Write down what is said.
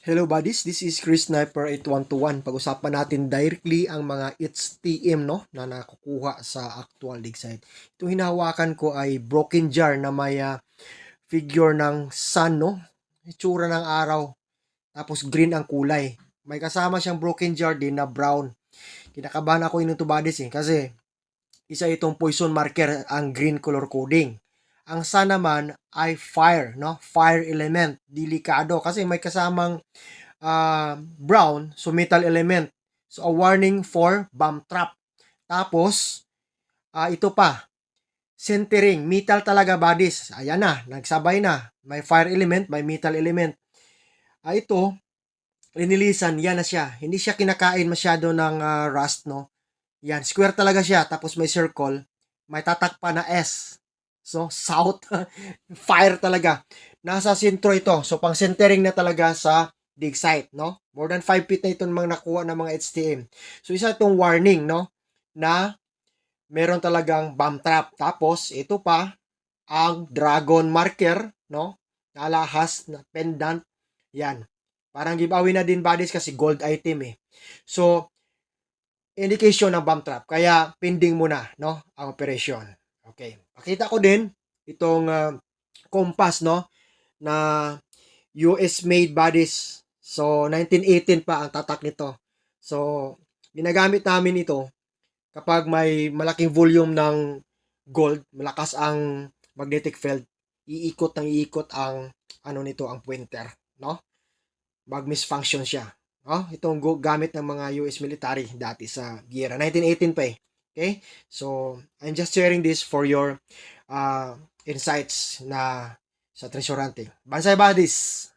Hello buddies, this is Chris Sniper 8121. Pag-usapan natin directly ang mga HTM na nakukuha sa actual dig site. Itong hinahawakan ko ay broken jar na may figure ng sun, itsura ng araw. Tapos green ang kulay. May kasama siyang broken jar din na brown. Kinakabahan ako inito buddies kasi isa itong poison marker ang green color coding. Ang sun naman ay fire, Fire element. Delikado kasi may kasamang brown, so metal element. So a warning for bomb trap. Tapos, ito pa, centering, metal talaga bodies. Ayan na, nagsabay na. May fire element, may metal element. Ito, linilisan, yan na siya. Hindi siya kinakain masyado ng rust, Yan, square talaga siya. Tapos may circle, may tatakpa na S. So, south, fire talaga. Nasa sentro ito. So, pang centering na talaga sa dig site, More than 5 feet na itong mga nakuha ng mga HTM. So, isa itong warning, na meron talagang bomb trap. Tapos, ito pa, ang dragon marker, na alahas, na pendant. Yan. Parang giveaway na din bodies kasi gold item eh. So, indication ng bomb trap. Kaya, pending muna, ang operation. Okay. Pakita ko din itong compass, na US made bodies. So, 1918 pa ang tatak nito. So, ginagamit namin ito kapag may malaking volume ng gold, malakas ang magnetic field, iikot ang ang pointer, Mag-misfunction siya. Itong gamit ng mga US military dati sa giyera. 1918 pa eh. Okay? So, I'm just sharing this for your insights na sa treasure hunting. Bansay Buddies!